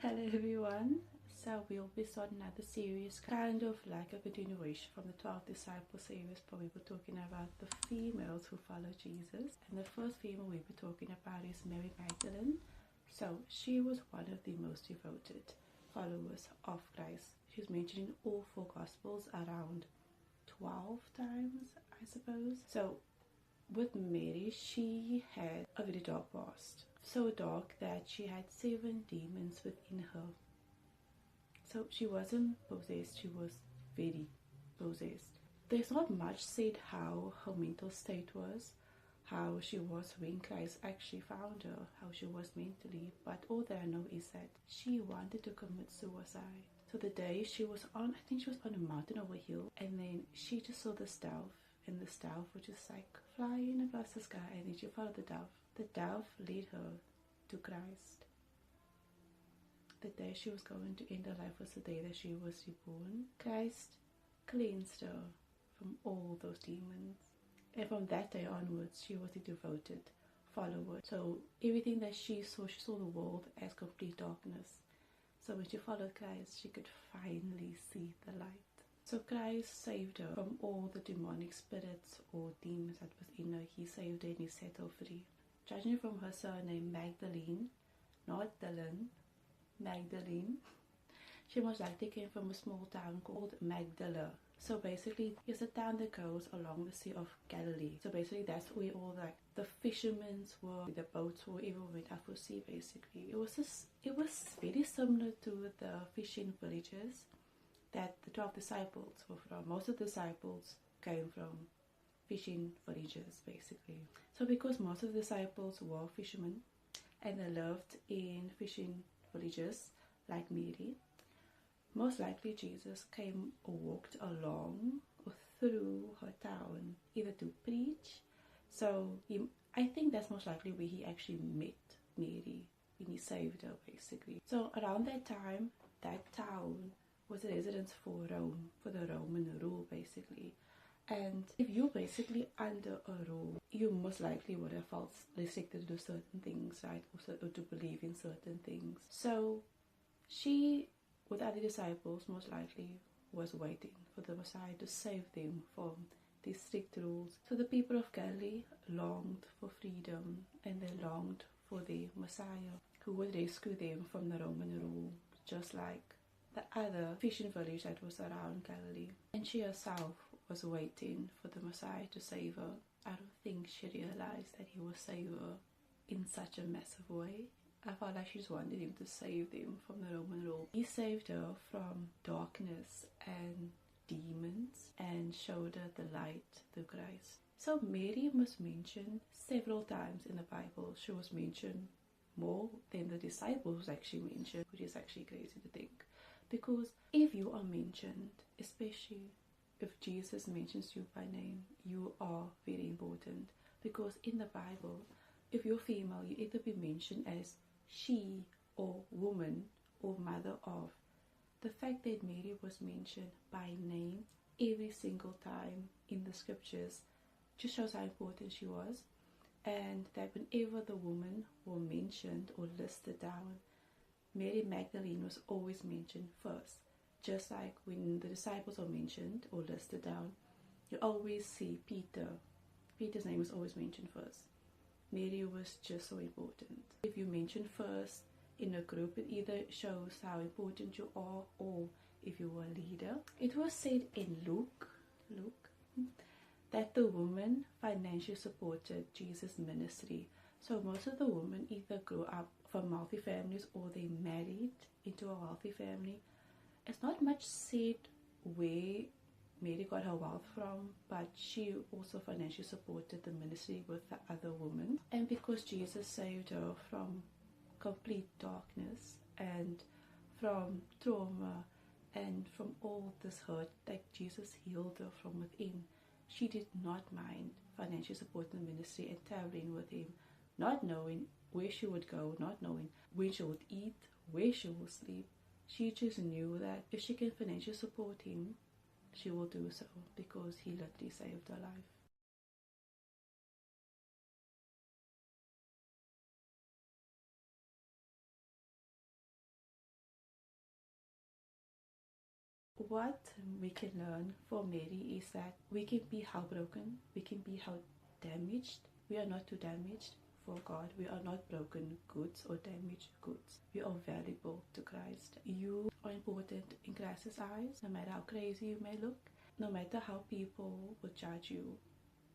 Hello everyone. So we'll be starting another series, kind of like a continuation from the 12 disciple series, but we were talking about the females who follow Jesus. And the first female we'll be talking about is Mary Magdalene. So she was one of the most devoted followers of Christ. She's mentioned in all four gospels around 12 times, I suppose. So with Mary, she had a very dark past. So dark that she had 7 demons within her. So she wasn't possessed, she was very possessed. There's not much said how her mental state was, how she was when Christ actually found her, how she was mentally, but all that I know is that she wanted to commit suicide. So the day she was on, I think she was on a mountain over a hill, and then she just saw this dove, and this dove was just like flying across the sky, and then she followed the dove. The dove led her to Christ. The day she was going to end her life was the day that she was reborn. Christ cleansed her from all those demons. And from that day onwards, she was a devoted follower. So everything that she saw the world as complete darkness. So when she followed Christ, she could finally see the light. So Christ saved her from all the demonic spirits or demons that was in her. He saved her and he set her free. Judging from her surname Magdalene, not Dylan, Magdalene, she most likely came from a small town called Magdala. So basically, it's a town that goes along the Sea of Galilee. So basically, that's where all the fishermen were, the boats were, everyone went out for sea. Basically, it was very similar to the fishing villages that the 12 disciples were from. Most of the disciples came from fishing villages, basically. So because most of the disciples were fishermen and they lived in fishing villages like Mary, most likely Jesus came or walked along or through her town either to preach. So I think that's most likely where he actually met Mary when he saved her, basically. So around that time, that town was a residence for Rome, for the Roman rule, basically. And if you're basically under a rule, you most likely would have felt restricted to do certain things, right? Or to believe in certain things. So she, with other disciples, most likely was waiting for the Messiah to save them from these strict rules. So the people of Galilee longed for freedom, and they longed for the Messiah who would rescue them from the Roman rule, just like the other fishing village that was around Galilee. And she herself was waiting for the Messiah to save her. I don't think she realized that he would save her in such a massive way. I felt like she just wanted him to save them from the Roman rule. He saved her from darkness and demons and showed her the light through Christ. So Mary was mentioned several times in the Bible. She was mentioned more than the disciples actually mentioned, which is actually crazy to think. Because if you are mentioned, especially if Jesus mentions you by name, you are very important. Because in the Bible, if you're female, you either be mentioned as she or woman or mother of. The fact that Mary was mentioned by name every single time in the scriptures just shows how important she was. And that whenever the women were mentioned or listed down, Mary Magdalene was always mentioned first. Just like when the disciples are mentioned or listed down, you always see Peter. Peter's name was always mentioned first. Mary was just so important. If you mention first in a group, it either shows how important you are or if you were a leader. It was said in Luke that the women financially supported Jesus' ministry. So most of the women either grew up from wealthy families or they married into a wealthy family. It's not much said where Mary got her wealth from, but she also financially supported the ministry with the other women. And because Jesus saved her from complete darkness and from trauma and from all this hurt, like Jesus healed her from within, she did not mind financially supporting the ministry and traveling with him, not knowing where she would go, not knowing when she would eat, where she would sleep. She just knew that if she can financially support him, she will do so because he literally saved her life. what we can learn from Mary is that we can be how broken, we can be how damaged. We are not too damaged for God. We are not broken goods or damaged goods. We are valuable to Christ. You are important in Christ's eyes, no matter how crazy you may look, no matter how people will judge you.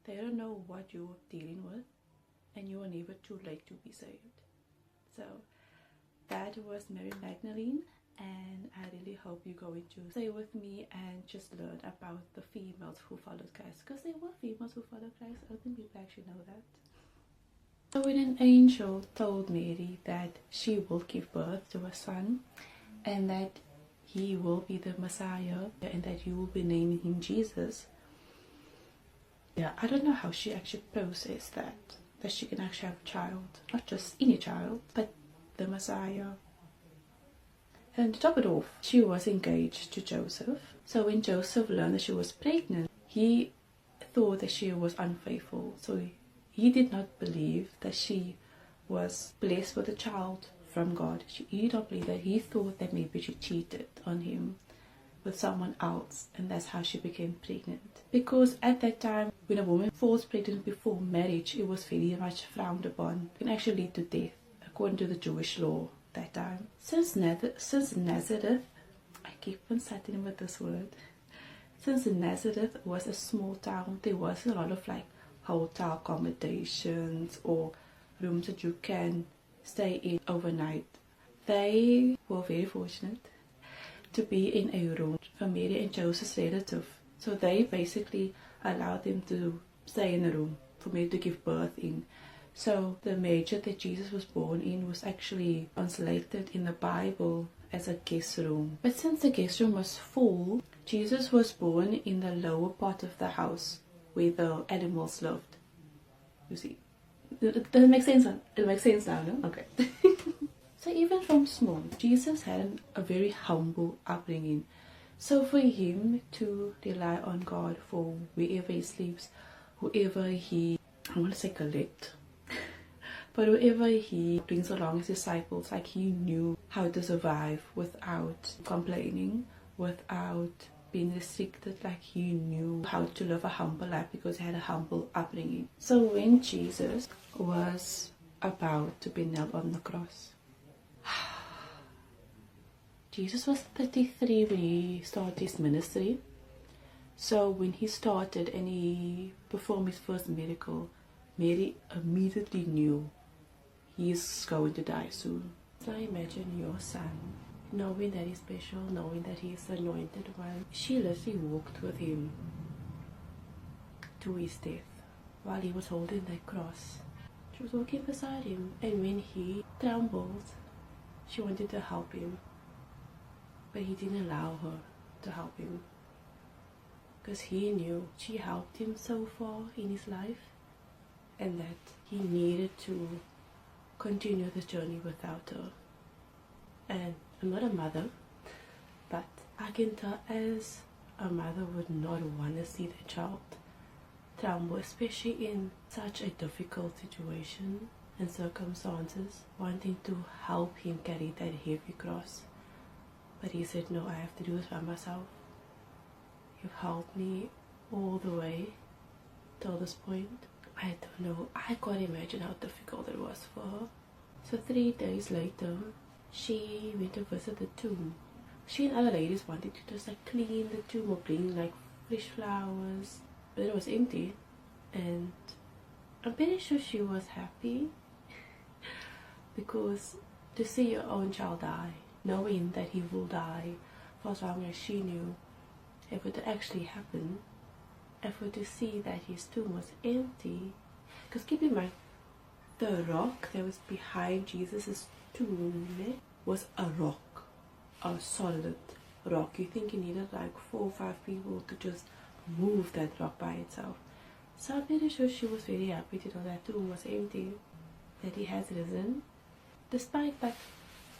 They don't know what you're dealing with, and you are never too late to be saved. So that was Mary Magdalene, and I really hope you're going to stay with me and just learn about the females who followed Christ, because there were females who followed Christ. I don't think people actually know that. So when an angel told Mary that she will give birth to a son and that he will be the Messiah and that you will be naming him Jesus, I don't know how she actually processed that she can actually have a child, not just any child, but the Messiah. And to top it off, she was engaged to Joseph. So when Joseph learned that she was pregnant, he thought that she was unfaithful. So he did not believe that she was blessed with a child from God. He did not believe that. He thought that maybe she cheated on him with someone else, and that's how she became pregnant. Because at that time, when a woman falls pregnant before marriage, it was very much frowned upon. It can actually lead to death, according to the Jewish law that time. Since Nazareth, I keep on starting with this word. Since Nazareth was a small town, there wasn't a lot of like hotel accommodations or rooms that you can stay in overnight. They were very fortunate to be in a room from Mary and Joseph's relative. So they basically allowed them to stay in a room for Mary to give birth in. So the manger that Jesus was born in was actually translated in the Bible as a guest room. But since the guest room was full, Jesus was born in the lower part of the house where the animals lived. You see, does it make sense? It makes sense now, no? Okay. So even from small, Jesus had a very humble upbringing. So for him to rely on God for wherever he sleeps, whoever he, I want to say collect, but whoever he brings along his disciples, like he knew how to survive without complaining, without being restricted. Like he knew how to live a humble life because he had a humble upbringing. So when Jesus was about to be nailed on the cross, Jesus was 33 when he started his ministry. So when he started and he performed his first miracle, Mary immediately knew he's going to die soon. So imagine your son, knowing that he's special, knowing that he's the anointed one. She literally walked with him to his death while he was holding that cross. She was walking beside him, and when he trembled, she wanted to help him. But he didn't allow her to help him, because he knew she helped him so far in his life and that he needed to continue the journey without her. And I'm not a mother, but I can tell as a mother would not want to see their child tremble, especially in such a difficult situation and circumstances, wanting to help him carry that heavy cross. But he said, no, I have to do this by myself. You've helped me all the way till this point. I don't know. I can't imagine how difficult it was for her. So 3 days later, she went to visit the tomb. She and other ladies wanted to just like clean the tomb or bring like fresh flowers, but it was empty. And I'm pretty sure she was happy because to see your own child die, knowing that he will die for as long as she knew, if it actually happened, if we to see that his tomb was empty, because keep in mind, the rock that was behind Jesus' tomb was a rock, a solid rock. You think you needed like 4 or 5 people to just move that rock by itself. So I'm pretty sure she was very happy to know that tomb was empty, that he has risen, despite that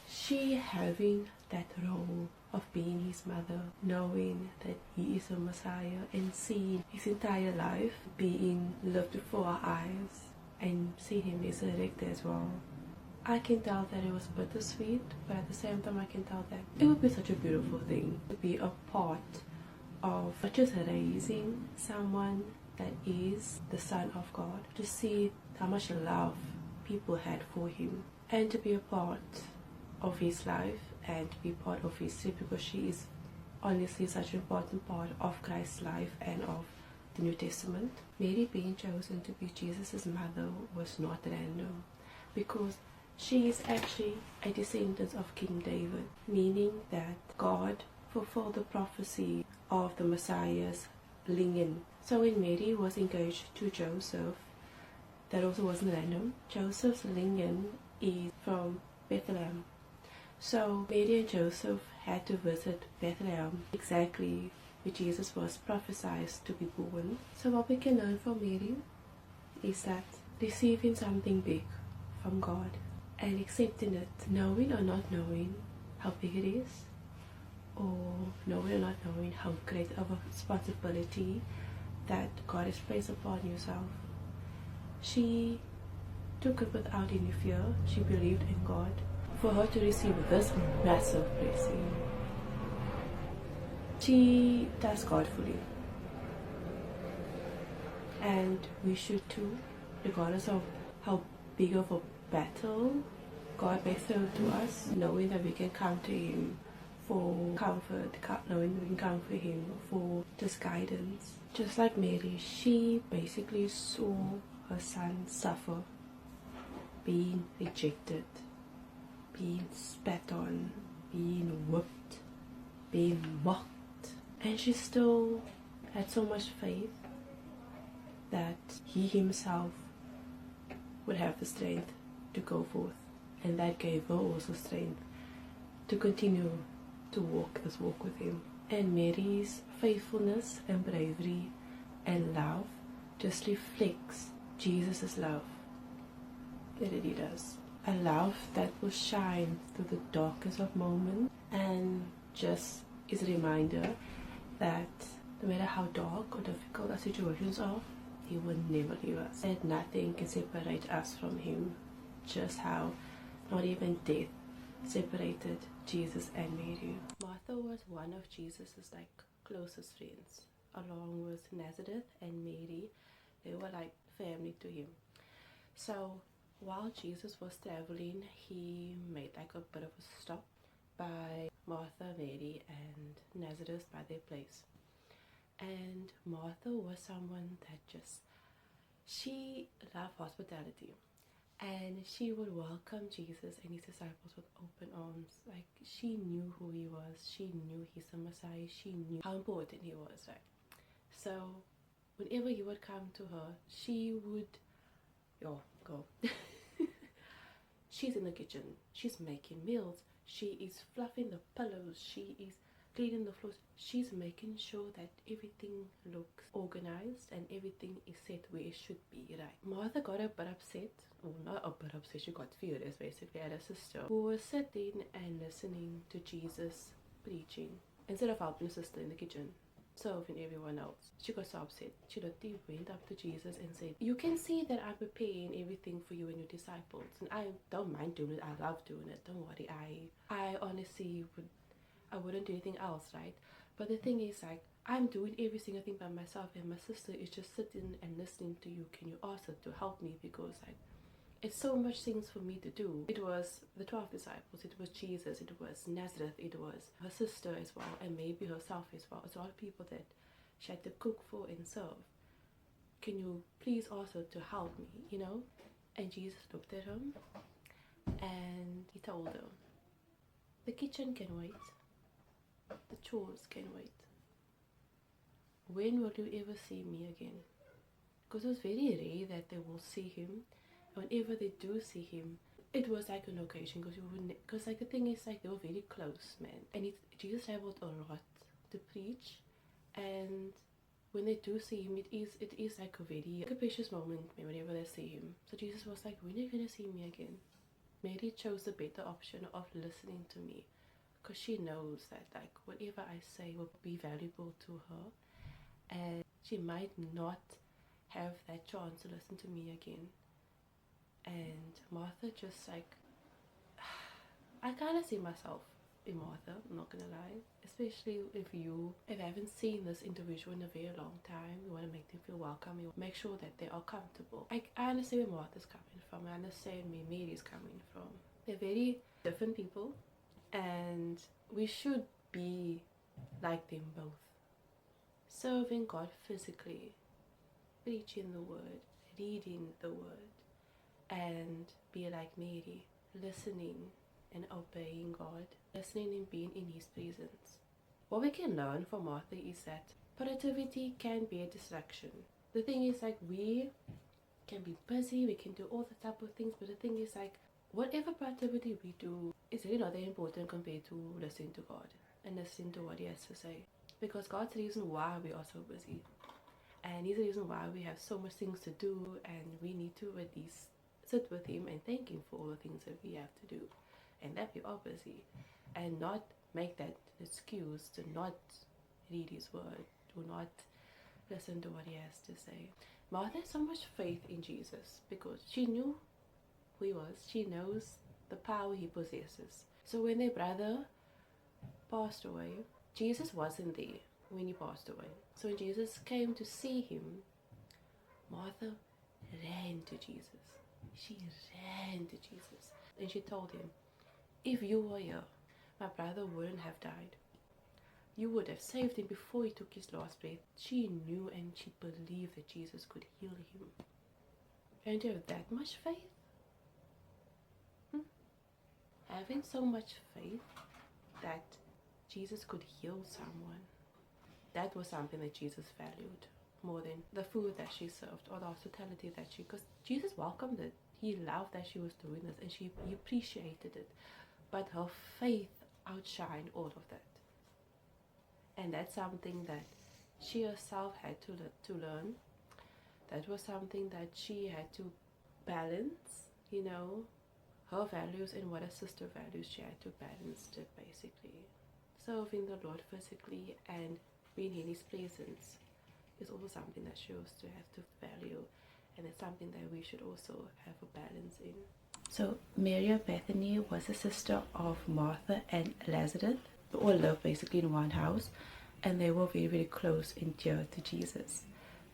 she having that role of being his mother, knowing that he is a Messiah and seeing his entire life being lived before our eyes and seeing him resurrected as well. I can tell that it was bittersweet, but at the same time I can tell that it would be such a beautiful thing to be a part of not just raising someone that is the Son of God, to see how much love people had for him, and to be a part of his life and to be part of history, because she is honestly such an important part of Christ's life and of the New Testament. Mary being chosen to be Jesus' mother was not random, because she is actually a descendant of King David, meaning that God fulfilled the prophecy of the Messiah's lineage. So when Mary was engaged to Joseph, that also wasn't random. Joseph's lineage is from Bethlehem. So Mary and Joseph had to visit Bethlehem, exactly where Jesus was prophesied to be born. So what we can learn from Mary is that receiving something big from God and accepting it, knowing or not knowing how big it is, or knowing or not knowing how great of a responsibility that God has placed upon yourself. She took it without any fear. She believed in God. For her to receive this massive blessing, she does God fully. And we should too, regardless of how big of a battle God may throw to us, knowing that we can come to Him for comfort, knowing we can come to Him for just guidance. Just like Mary, she basically saw her son suffer, being rejected, being spat on, being whipped, being mocked, and she still had so much faith that He Himself would have the strength to go forth, and that gave her also strength to continue to walk this walk with Him. And Mary's faithfulness and bravery and love just reflects Jesus' love. It really does. A love that will shine through the darkest of moments, and just is a reminder that no matter how dark or difficult our situations are, He will never leave us, and nothing can separate us from Him. Just how not even death separated Jesus and Mary. Martha was one of Jesus's closest friends, along with Nazareth and Mary. They were like family to Him. So while Jesus was traveling, He made a bit of a stop by Martha, Mary, and Nazareth by their place. And Martha was someone that she loved hospitality, and she would welcome Jesus and His disciples with open arms. Like, she knew who He was, she knew He's the Messiah, she knew how important He was, right? So whenever He would come to her, she would go. She's in the kitchen, she's making meals, she is fluffing the pillows, she is cleaning the floors, she's making sure that everything looks organized and everything is set where it should be, right? Martha got a bit upset, or not a bit upset, she got furious basically at her sister, who was sitting and listening to Jesus preaching instead of helping her sister in the kitchen, serving everyone else. She got so upset. She literally went up to Jesus and said, "You can see that I'm preparing everything for you and your disciples, and I don't mind doing it. I love doing it. Don't worry. I honestly wouldn't do anything else, right? But the thing is, I'm doing every single thing by myself, and my sister is just sitting and listening to you. Can you ask her to help me? Because it's so much things for me to do." It was the 12 disciples, it was Jesus, it was Nazareth, it was her sister as well, and maybe herself as well. It's all people that she had to cook for and serve. Can you please ask her to help me, And Jesus looked at him and He told her, "The kitchen can wait. The chores can wait. When will you ever see me again?" Because it was very rare that they will see Him. Whenever they do see Him, it was like an occasion, because the thing is, they were very close, man. And Jesus traveled a lot to preach, and when they do see Him, it is a very precious moment whenever they see Him. So Jesus was like, "When are you gonna see me again?" Mary chose the better option of listening to me, because she knows that whatever I say will be valuable to her, and she might not have that chance to listen to me again. And Martha just I kind of see myself in Martha, I'm not gonna lie. Especially if I haven't seen this individual in a very long time, you want to make them feel welcome, you make sure that they are comfortable. I understand where Martha's coming from, I understand where Mary's coming from. They're very different people, and we should be like them both. Serving God physically, preaching the word, reading the word, and be like Mary, listening and obeying God, listening and being in His presence. What we can learn from Martha is that productivity can be a distraction. The thing is, like, we can be busy, we can do all the type of things, but the thing is, like, whatever productivity we do is really not that important compared to listening to God and listening to what He has to say. Because God's the reason why we are so busy, and He's the reason why we have so much things to do, and we need to at least sit with Him and thank Him for all the things that we have to do, and that we are busy, and not make that excuse to not read His word, to not listen to what He has to say. Martha has so much faith in Jesus because she knew who He was. She knows the power He possesses. So when their brother passed away, Jesus wasn't there when He passed away. So when Jesus came to see him, Martha ran to Jesus. She ran to Jesus, and she told him, if you were here, my brother wouldn't have died. You would have saved him before he took his last breath. She knew and she believed that Jesus could heal him. And you have that much faith? Having so much faith that Jesus could heal someone, that was something that Jesus valued more than the food that she served or the hospitality that she, because Jesus welcomed it. He loved that she was doing this, and he appreciated it. But her faith outshined all of that. And that's something that she herself had to learn. That was something that she had to balance, her values and what her sister values. She had to balance it, basically. Serving the Lord physically and being in His presence is also something that she also have to value, and it's something that we should also have a balance in. So Mary of Bethany was a sister of Martha and Lazarus. They all lived basically in one house, and they were very, very close and dear to Jesus.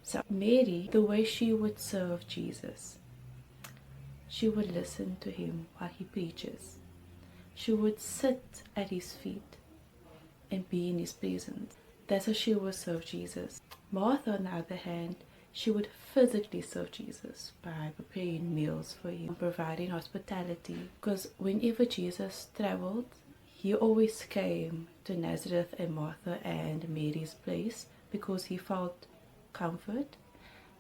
So Mary, the way she would serve Jesus, she would listen to Him while He preaches. She would sit at His feet and be in His presence. That's how she would serve Jesus. Martha, on the other hand, she would physically serve Jesus by preparing meals for Him, providing hospitality. Because whenever Jesus traveled, He always came to Nazareth and Martha and Mary's place because He felt comfort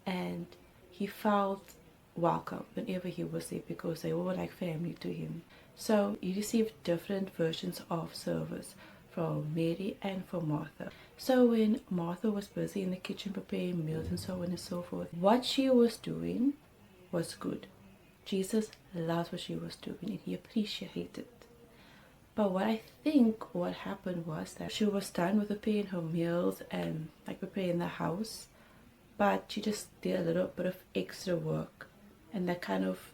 and He felt welcome whenever He was there, because they were like family to Him. So He received different versions of service from Mary and from Martha. So when Martha was busy in the kitchen preparing meals and so on and so forth, what she was doing was good. Jesus loved what she was doing and He appreciated it. But what I think what happened was that she was done with preparing her meals and like preparing the house, but she just did a little bit of extra work, and that kind of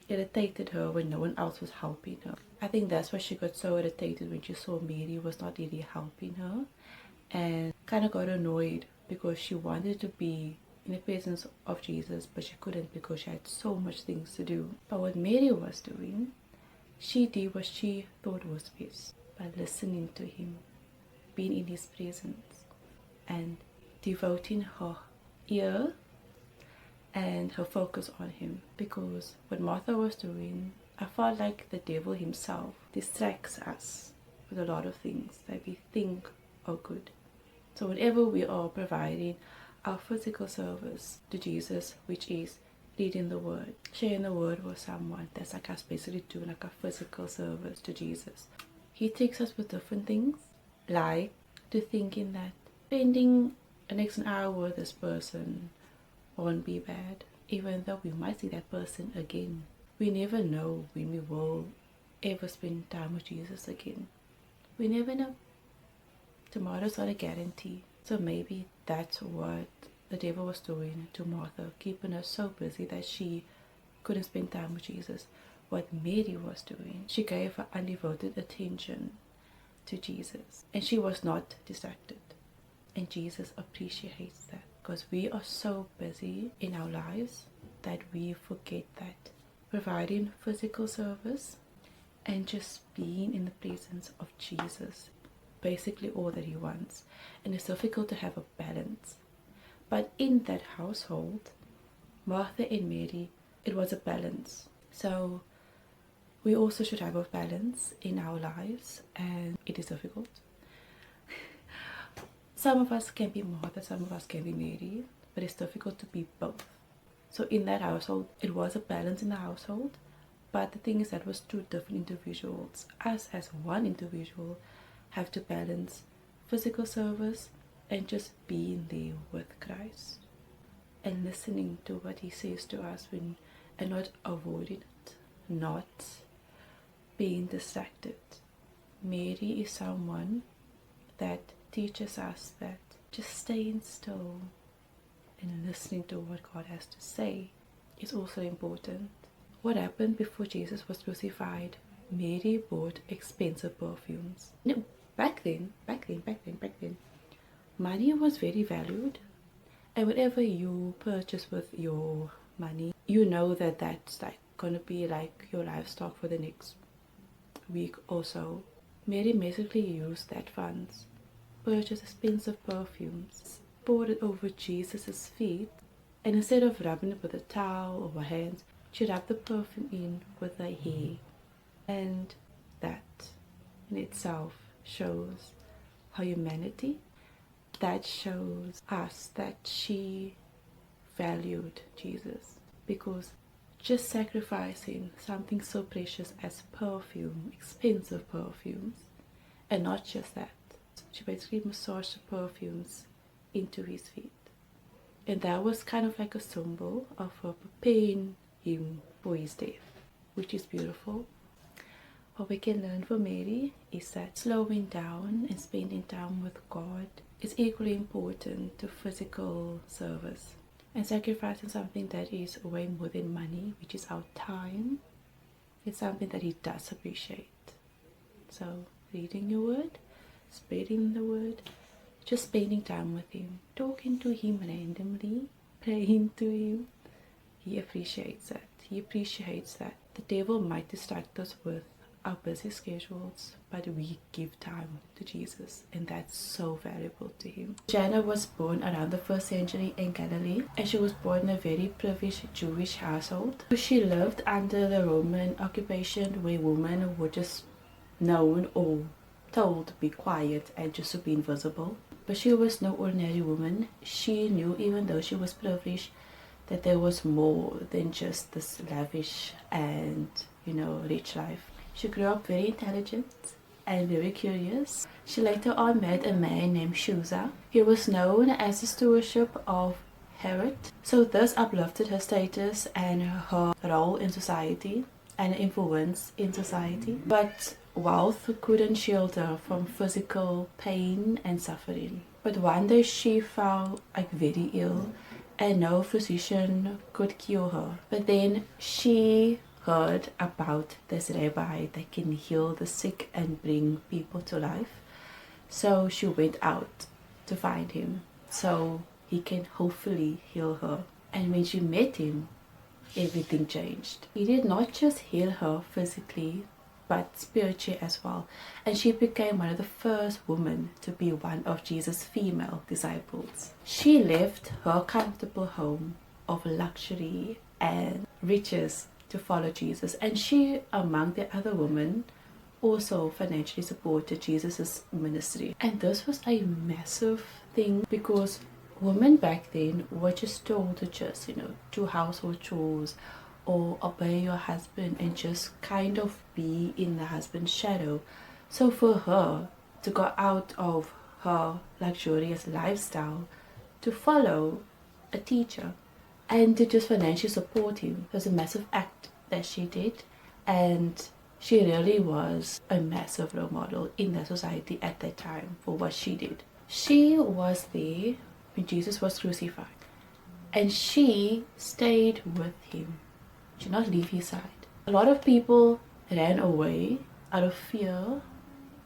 irritated her when no one else was helping her. I think that's why she got so irritated when she saw Mary was not really helping her, and kind of got annoyed because she wanted to be in the presence of Jesus, but she couldn't because she had so much things to do. But what Mary was doing, she did what she thought was best by listening to Him, being in His presence, and devoting her ear and her focus on Him. Because what Martha was doing, I felt like the devil himself distracts us with a lot of things that we think are good. So whenever we are providing our physical service to Jesus, which is reading the Word, sharing the Word with someone, that's like us basically doing like a physical service to Jesus. He takes us with different things, like to thinking that spending the next hour with this person won't be bad, even though we might see that person again. We never know when we will ever spend time with Jesus again. We never know. Tomorrow's not a guarantee. So maybe that's what the devil was doing to Martha, keeping her so busy that she couldn't spend time with Jesus. what Mary was doing. She gave her undevoted attention to Jesus, and she was not distracted. And Jesus appreciates that, because we are so busy in our lives that we forget that providing physical service and just being in the presence of Jesus, basically all that he wants. And it's difficult to have a balance. But in that household, Martha and Mary, it was a balance. So we also should have a balance in our lives, and it is difficult. Some of us can be Martha, some of us can be Mary, but it's difficult to be both. So in that household, it was a balance in the household, but the thing is that was two different individuals. Us as one individual have to balance physical service and just being there with Christ and listening to what he says to us, and not avoiding it, not being distracted. Mary is someone that teaches us that just staying still and listening to what God has to say is also important. What happened before Jesus was crucified? Mary bought expensive perfumes. No, back then, money was very valued, and whatever you purchase with your money, you know that that's like gonna be like your livestock for the next week or so. Mary basically used that funds, purchased expensive perfumes, poured it over Jesus' feet, and instead of rubbing it with a towel or her hands, she rubbed the perfume in with her hair. And that in itself shows her humanity. That shows us that she valued Jesus, because just sacrificing something so precious as perfume, expensive perfumes, and not just that, she basically massaged the perfumes into his feet. And that was kind of like a symbol of her preparing him for his death, which is beautiful. What we can learn from Mary is that slowing down and spending time with God is equally important to physical service, and sacrificing something that is way more than money, which is our time, is something that he does appreciate. So reading your word, spreading the word, just spending time with him, talking to him randomly, praying to him, he appreciates that. He appreciates that the devil might distract us with our busy schedules, but we give time to Jesus, and that's so valuable to him. Joanna was born around the 1st century in Galilee, and she was born in a very privileged Jewish household. She lived under the Roman occupation, where women were just known or told to be quiet and just to be invisible. But she was no ordinary woman. She knew, even though she was privileged, that there was more than just this lavish and rich life. She grew up very intelligent and very curious. She later on met a man named Susanna. He was known as the stewardship of Herod, so this uplifted her status and her role in society and influence in society. But wealth couldn't shield her from physical pain and suffering. But one day she fell very ill, and no physician could cure her. But then she heard about this rabbi that can heal the sick and bring people to life. So she went out to find him so he can hopefully heal her. And when she met him, everything changed. He did not just heal her physically, but spiritually as well. And she became one of the first women to be one of Jesus' female disciples. She left her comfortable home of luxury and riches to follow Jesus, and she, among the other women, also financially supported Jesus' ministry. And this was a massive thing, because women back then were just told to just do household chores or obey your husband and just kind of be in the husband's shadow. So for her to go out of her luxurious lifestyle to follow a teacher and to just financially support him was a massive act that she did, and she really was a massive role model in the society at that time for what she did. She was there when Jesus was crucified, and she stayed with him. She did not leave his side. A lot of people ran away out of fear,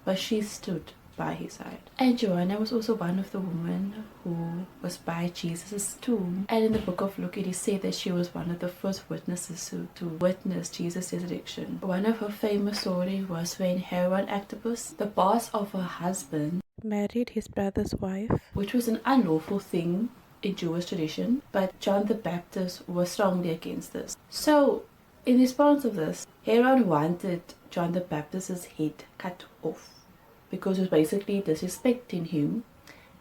but she stood by his side. And Joanna was also one of the women who was by Jesus' tomb. And in the book of Luke, it is said that she was one of the first witnesses to witness Jesus' resurrection. One of her famous stories was when Herod Antipas, the boss of her husband, married his brother's wife, which was an unlawful thing in Jewish tradition, but John the Baptist was strongly against this. So, in response to this, Herod wanted John the Baptist's head cut off, because it was basically disrespecting him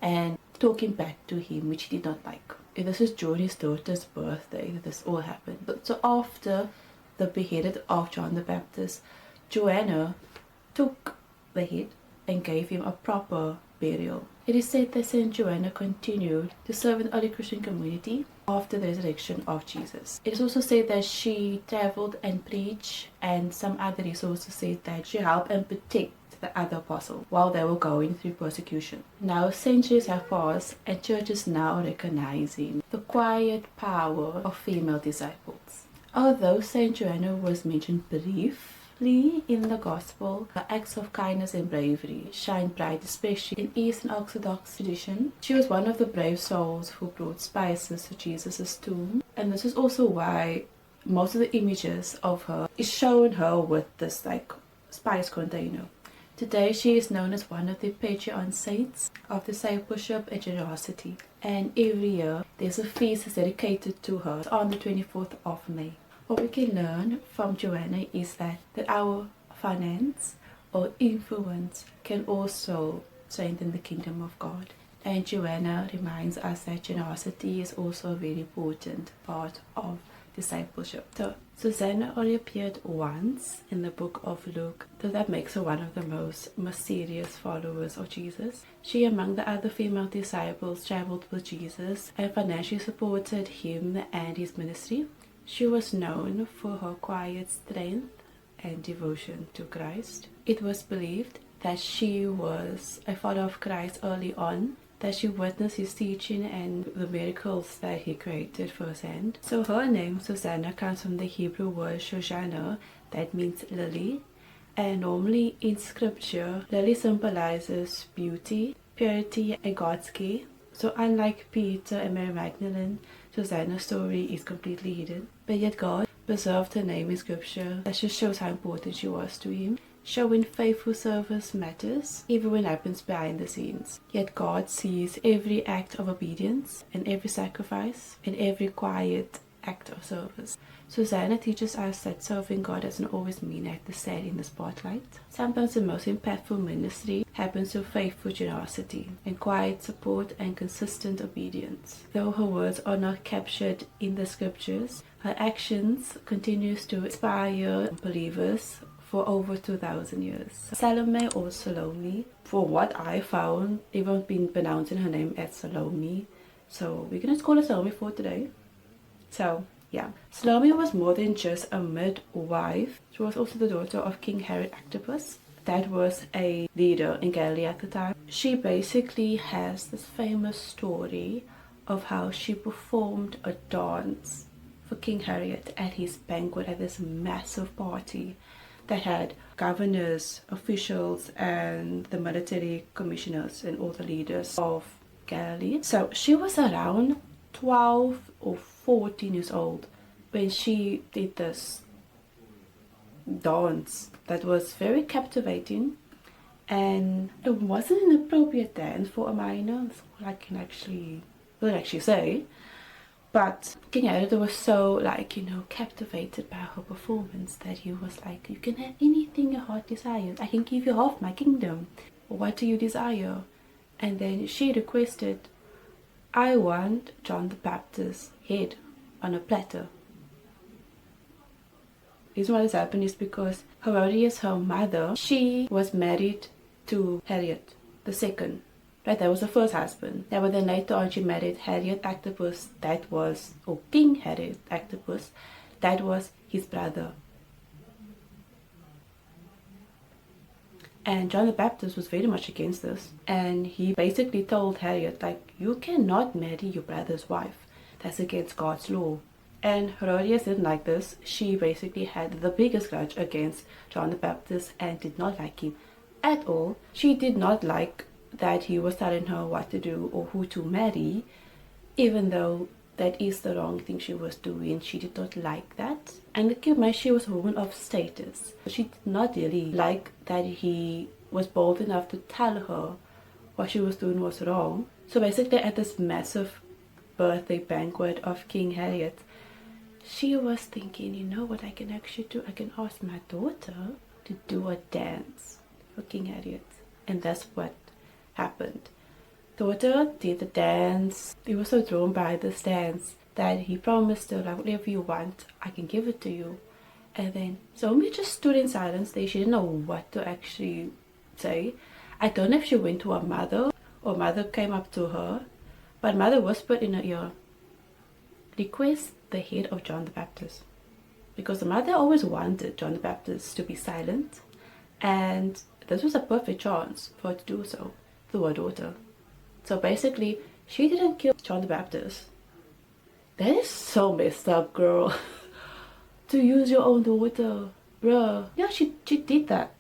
and talking back to him, which he did not like. And this is during his daughter's birthday that this all happened. So after the beheading of John the Baptist, Joanna took the head and gave him a proper burial. It is said that Saint Joanna continued to serve in the early Christian community after the resurrection of Jesus. It is also said that she traveled and preached, and some other resources say that she helped and protect the other apostle while they were going through persecution. Now centuries have passed and church is now recognizing the quiet power of female disciples. Although Saint Joanna was mentioned briefly in the gospel, her acts of kindness and bravery shine bright, especially in Eastern Orthodox tradition. She was one of the brave souls who brought spices to Jesus' tomb, and this is also why most of the images of her is showing her with this like spice container. Today she is known as one of the patron saints of discipleship and generosity, and every year there's a feast dedicated to her on the 24th of May. What we can learn from Joanna is that our finance or influence can also strengthen the kingdom of God. And Joanna reminds us that generosity is also a very important part of discipleship. So Susanna only appeared once in the book of Luke, so that makes her one of the most mysterious followers of Jesus. She, among the other female disciples, traveled with Jesus and financially supported him and his ministry. She was known for her quiet strength and devotion to Christ. It was believed that she was a follower of Christ early on, that she witnessed his teaching and the miracles that he created firsthand. So her name, Susanna, comes from the Hebrew word Susanna, that means lily. And normally in scripture, lily symbolizes beauty, purity, and God's care. So unlike Peter and Mary Magdalene, Susanna's story is completely hidden. But yet God preserved her name in scripture. That just shows how important she was to him. Showing faithful service matters, even when it happens behind the scenes. Yet God sees every act of obedience and every sacrifice and every quiet act of service. Susanna teaches us that serving God doesn't always mean at the stand in the spotlight. Sometimes the most impactful ministry happens through faithful generosity and quiet support and consistent obedience. Though her words are not captured in the scriptures, her actions continues to inspire believers for over 2,000 years. Salome or Salome, for what I found, everyone's been pronouncing her name as Salome, so we're gonna call her Salome for today. So yeah, Salome was more than just a midwife. She was also the daughter of King Herod Antipas. That was a leader in Galilee at the time. She basically has this famous story of how she performed a dance for King Herod at his banquet, at this massive party that had governors, officials, and the military commissioners and all the leaders of Galilee. So she was around 12 or 14 years old when she did this dance that was very captivating, and it wasn't an appropriate dance for a minor, that's all I can actually say. But King Herod was so captivated by her performance that he was like, you can have anything your heart desires. I can give you half my kingdom. What do you desire? And then she requested, I want John the Baptist's head on a platter. The reason why this happened is because Herodias, her mother, she was married to Herod II. Right, that was her first husband. But then later on she married Herod Antipas, or King Herod Antipas, that was his brother. And John the Baptist was very much against this. And he basically told Herod, you cannot marry your brother's wife. That's against God's law. And Herodias didn't like this. She basically had the biggest grudge against John the Baptist and did not like him at all. She did not like that he was telling her what to do or who to marry, even though that is the wrong thing she was doing. She did not like that. And keep in mind, she was a woman of status. She did not really like that he was bold enough to tell her what she was doing was wrong. So basically at this massive birthday banquet of King Harriet, she was thinking, you know what I can actually do? I can ask my daughter to do a dance for King Harriet. And that's what happened. Daughter did the dance. He was so drawn by this dance that he promised her, like, whatever you want, I can give it to you. And then Naomi just stood in silence there. She didn't know what to actually say. I don't know if she went to her mother or mother came up to her, but mother whispered in her ear, request the head of John the Baptist. Because the mother always wanted John the Baptist to be silent, and this was a perfect chance for her to do so through her daughter. So basically, she didn't kill John the Baptist. That is so messed up, girl. To use your own daughter. Bruh. Yeah, she did that.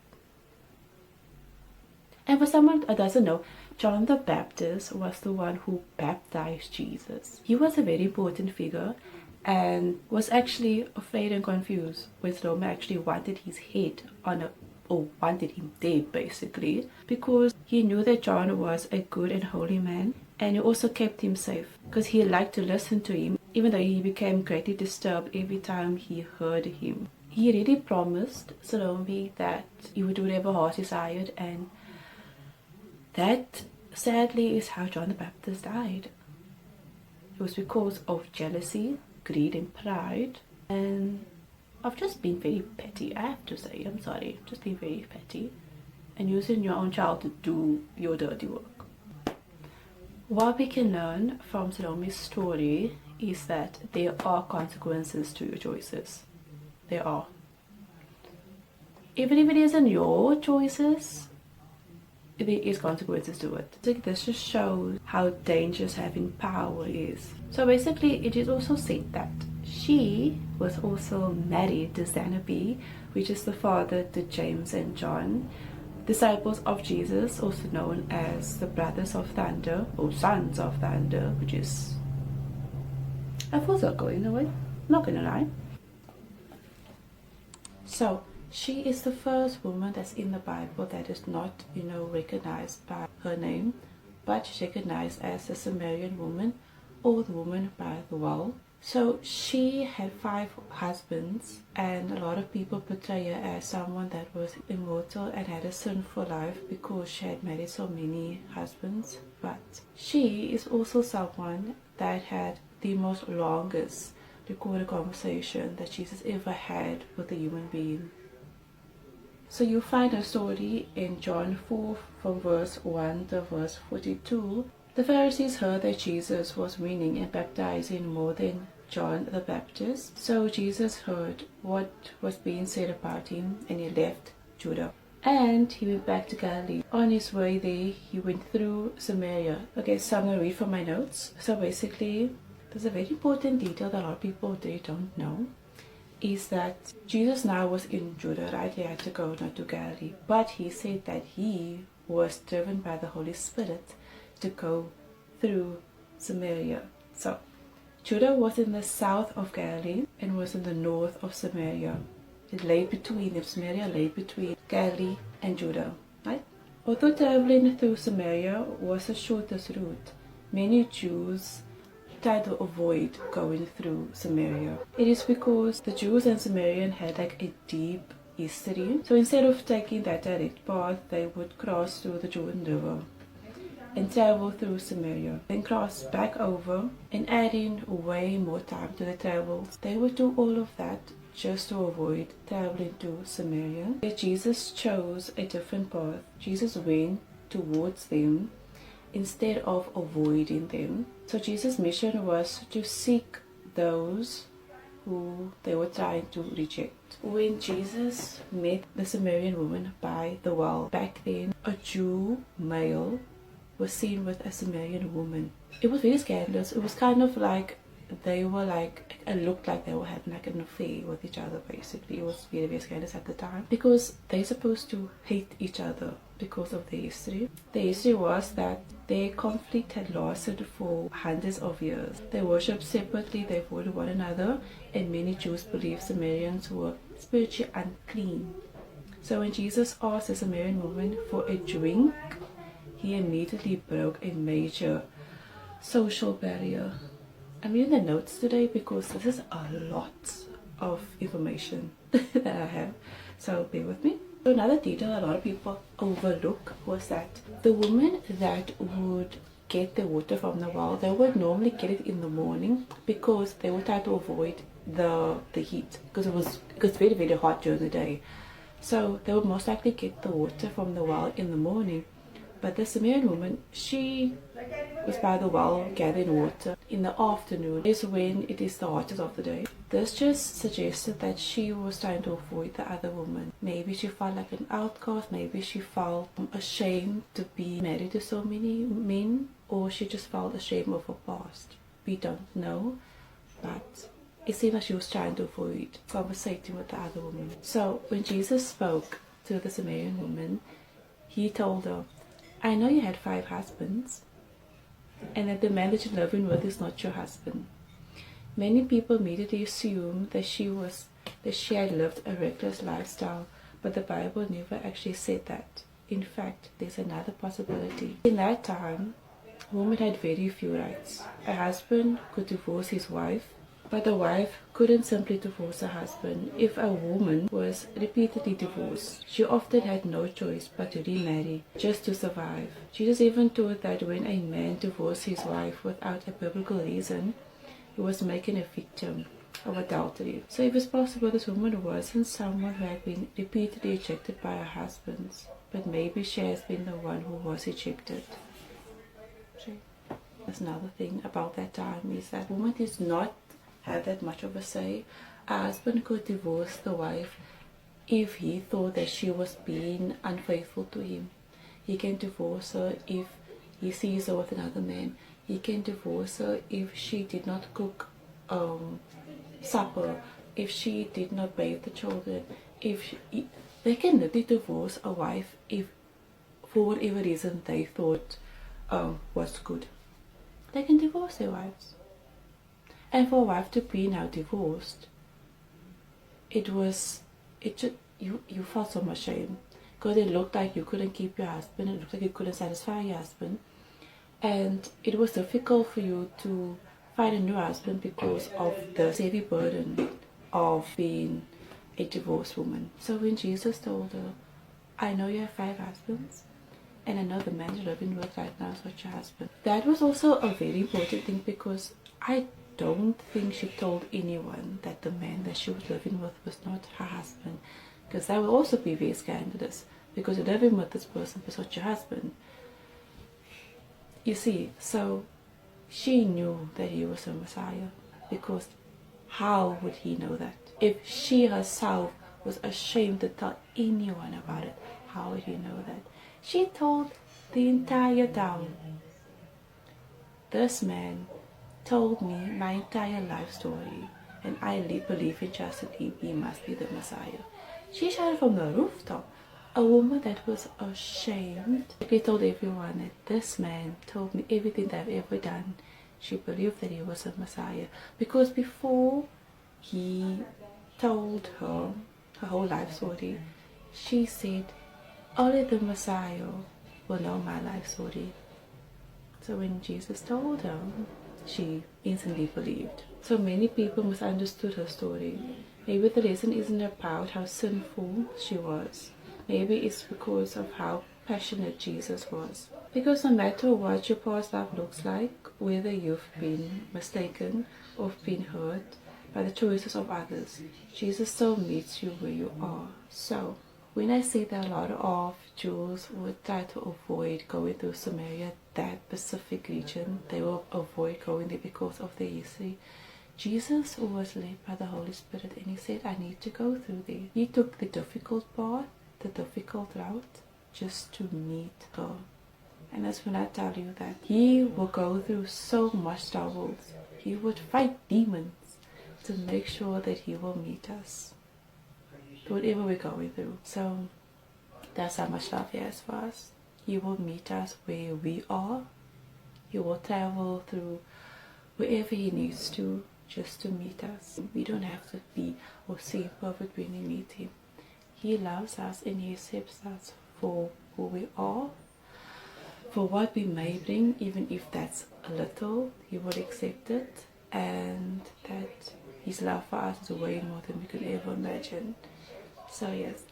And for someone who doesn't know, John the Baptist was the one who baptized Jesus. He was a very important figure and was actually afraid and confused when Rome actually wanted his head on a, or wanted him dead basically, because he knew that John was a good and holy man, and he also kept him safe because he liked to listen to him, even though he became greatly disturbed every time he heard him. He really promised Salome that he would do whatever heart desired, and that sadly is how John the Baptist died. It was because of jealousy, greed and pride, and I've just been very petty, I have to say. I'm sorry, just being very petty and using your own child to do your dirty work. What we can learn from Salome's story is that there are consequences to your choices. There are. Even if it isn't your choices, there is consequences to it. This just shows how dangerous having power is. So basically, it is also said that she was also married to Xanabe, which is the father to James and John, disciples of Jesus, also known as the brothers of thunder or sons of thunder, which is a full circle in a way, not gonna lie. So she is the first woman that's in the Bible that is not, recognized by her name, but she's recognized as the Sumerian woman or the woman by the well. So she had 5 husbands, and a lot of people portray her as someone that was immortal and had a sinful life because she had married so many husbands. But she is also someone that had the most longest recorded conversation that Jesus ever had with a human being. So you find her story in John 4 from verse 1 to verse 42. The Pharisees heard that Jesus was winning and baptizing more than John the Baptist. So Jesus heard what was being said about him, and he left Judah. And he went back to Galilee. On his way there, he went through Samaria. Okay, so I'm going to read from my notes. So basically, there's a very important detail that a lot of people don't know, is that Jesus now was in Judah, right? He had to go not to Galilee. But he said that he was driven by the Holy Spirit to go through Samaria. So Judah was in the south of Galilee and was in the north of Samaria. It lay between them. Samaria lay between Galilee and Judah, right? Although traveling through Samaria was the shortest route, many Jews tried to avoid going through Samaria. It is because the Jews and Samaritans had like a deep history. So instead of taking that direct path, they would cross through the Jordan River and travel through Samaria, then cross back over and add in way more time to the travels. They would do all of that just to avoid traveling to Samaria. Yet Jesus chose a different path. Jesus went towards them instead of avoiding them. So Jesus' mission was to seek those who they were trying to reject. When Jesus met the Samaritan woman by the well, back then a Jew male was seen with a Samaritan woman. It was very scandalous. It was kind of like they were like, it looked like they were having like an affair with each other. Basically, it was very, very scandalous at the time, because they're supposed to hate each other because of their history. The history was that their conflict had lasted for hundreds of years. They worshipped separately, they avoided one another, and many Jews believed Samaritans were spiritually unclean. So when Jesus asked the Samaritan woman for a drink, he immediately broke a major social barrier. I'm reading the notes today because this is a lot of information that I have, so bear with me. So another detail a lot of people overlook was that the woman that would get the water from the well, they would normally get it in the morning because they would try to avoid the heat, because it was very, very hot during the day. So they would most likely get the water from the well in the morning. But the Samaritan woman, she was by the well gathering water in the afternoon, is when it is the hottest of the day. This just suggested that she was trying to avoid the other woman. Maybe she felt like an outcast, maybe she felt ashamed to be married to so many men, or she just felt ashamed of her past. We don't know, but it seemed like she was trying to avoid conversating with the other woman. So when Jesus spoke to the Samaritan woman, he told her, I know you had 5 husbands, and that the man that you're living with is not your husband. Many people immediately assume that she had lived a reckless lifestyle, but the Bible never actually said that. In fact, there's another possibility. In that time, women had very few rights. A husband could divorce his wife, but the wife couldn't simply divorce her husband. If a woman was repeatedly divorced, she often had no choice but to remarry just to survive. Jesus even taught that when a man divorced his wife without a biblical reason, he was making a victim of adultery. So if it's possible this woman wasn't someone who had been repeatedly rejected by her husbands, but maybe she has been the one who was rejected. There's another thing about that time is that woman is not have that much of a say. A husband could divorce the wife if he thought that she was being unfaithful to him. He can divorce her if he sees her with another man. He can divorce her if she did not cook supper, if she did not bathe the children. They can literally divorce a wife if, for whatever reason they thought was good. They can divorce their wives. And for a wife to be now divorced, you felt so much shame, because it looked like you couldn't keep your husband, it looked like you couldn't satisfy your husband, and it was difficult for you to find a new husband because of the heavy burden of being a divorced woman. So when Jesus told her, I know you have 5 husbands, and I know the man you're living with right now is not your husband. That was also a very important thing, because I don't think she told anyone that the man that she was living with was not her husband, because that would also be very scandalous, because you're living with this person but not your husband. You see, so she knew that he was the Messiah, because how would he know that? If she herself was ashamed to tell anyone about it, how would he know that? She told the entire town. This man told me my entire life story, and I believe in just him. He must be the Messiah. She shouted from the rooftop. A woman that was ashamed. She told everyone that this man told me everything that I've ever done. She believed that he was the Messiah, because before he told her her whole life story, she said, only the Messiah will know my life story. So when Jesus told her, she instantly believed. So many people misunderstood her story. Maybe the lesson isn't about how sinful she was. Maybe it's because of how passionate Jesus was. Because no matter what your past life looks like, whether you've been mistaken or been hurt by the choices of others, Jesus still meets you where you are. So when I say that a lot of Jews would try to avoid going through Samaria, that specific region, they will avoid going there because of their history. Jesus was led by the Holy Spirit, and he said, I need to go through there. He took the difficult part, the difficult route, just to meet her And that's when I tell you that He will go through so much troubles. He would fight demons to make sure that He will meet us, whatever we're going through. So that's how much love He has for us. He will meet us where we are. He will travel through wherever He needs to just to meet us. We don't have to be or say perfect when we meet Him. He loves us and He accepts us for who we are, for what we may bring, even if that's a little. He will accept it, and that His love for us is way more than we could ever imagine. So yes,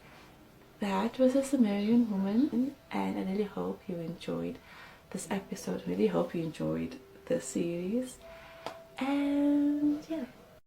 that was a Sumerian woman, and I really hope you enjoyed this episode. I really hope you enjoyed the series. And yeah,